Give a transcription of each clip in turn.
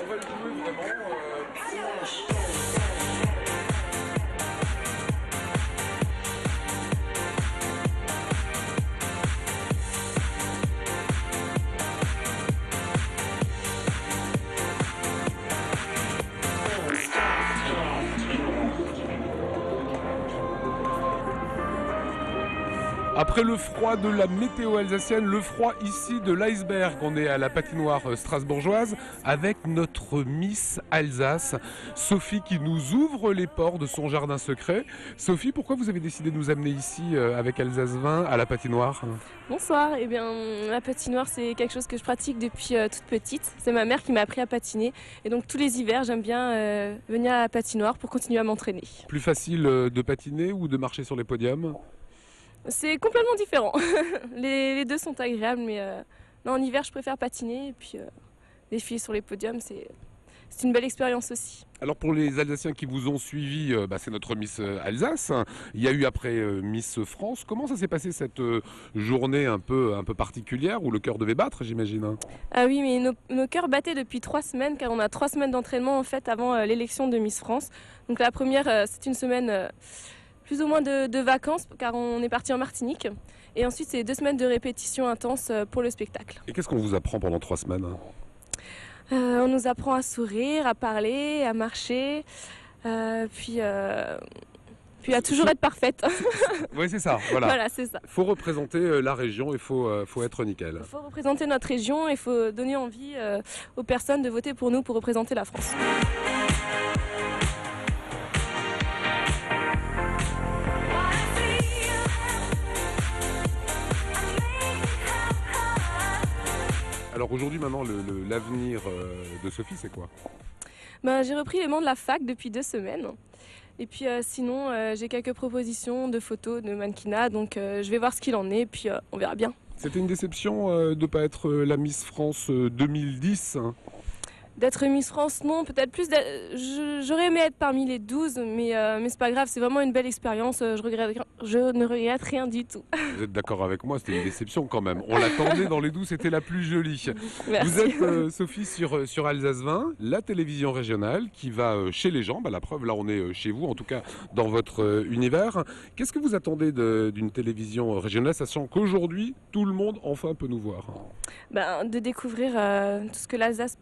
va le jouer vraiment. Après le froid de la météo alsacienne, le froid ici de l'iceberg, on est à la patinoire strasbourgeoise avec notre Miss Alsace, Sophie, qui nous ouvre les ports de son jardin secret. Sophie, pourquoi vous avez décidé de nous amener ici avec Alsace 20 à la patinoire? Bonsoir, eh bien la patinoire c'est quelque chose que je pratique depuis toute petite. C'est ma mère qui m'a appris à patiner et donc tous les hivers j'aime bien venir à la patinoire pour continuer à m'entraîner. Plus facile de patiner ou de marcher sur les podiums? C'est complètement différent. Les deux sont agréables, mais non, en hiver je préfère patiner et puis défiler sur les podiums, c'est une belle expérience aussi. Alors pour les Alsaciens qui vous ont suivi, c'est notre Miss Alsace. Il y a eu après Miss France. Comment ça s'est passé cette journée un peu particulière où le cœur devait battre, j'imagine? Ah oui, mais nos cœurs battaient depuis 3 semaines car on a 3 semaines d'entraînement en fait avant l'élection de Miss France. Donc la première, c'est une semaine plus ou moins de vacances car on est parti en Martinique. Et ensuite, c'est 2 semaines de répétition intense pour le spectacle. Et qu'est-ce qu'on vous apprend pendant 3 semaines? On nous apprend à sourire, à parler, à marcher, puis à toujours être parfaite. Oui, c'est ça, voilà. Voilà, c'est ça. Il faut représenter la région, il faut être nickel. Il faut représenter notre région, il faut donner envie aux personnes de voter pour nous pour représenter la France. Alors aujourd'hui, maintenant, l'avenir de Sophie, c'est quoi? J'ai repris les bancs de la fac depuis 2 semaines. Et puis sinon, j'ai quelques propositions de photos, de mannequinat, donc je vais voir ce qu'il en est, puis on verra bien. C'était une déception de ne pas être la Miss France 2010 hein? D'être Miss France, non, peut-être plus. J'aurais aimé être parmi les 12, mais c'est pas grave, c'est vraiment une belle expérience. Je ne regrette rien du tout. Vous êtes d'accord avec moi, c'était une déception quand même. On l'attendait dans les 12, c'était la plus jolie. Merci. Vous êtes, Sophie, sur Alsace 20, la télévision régionale qui va chez les gens. La preuve, là, on est chez vous, en tout cas dans votre univers. Qu'est-ce que vous attendez d'une télévision régionale, sachant qu'aujourd'hui, tout le monde enfin peut nous voir? De découvrir tout ce que l'Alsace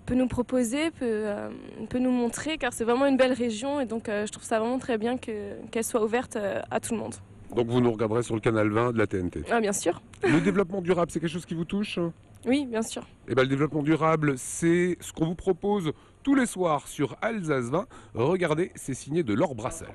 peut nous proposer, peut nous montrer, car c'est vraiment une belle région et donc je trouve ça vraiment très bien qu'elle soit ouverte à tout le monde. Donc vous nous regarderez sur le canal 20 de la TNT. Ah, bien sûr. Le développement durable, c'est quelque chose qui vous touche? Oui, bien sûr. Et le développement durable, c'est ce qu'on vous propose tous les soirs sur Alsace 20. Regardez, c'est signé de Laure Brassel.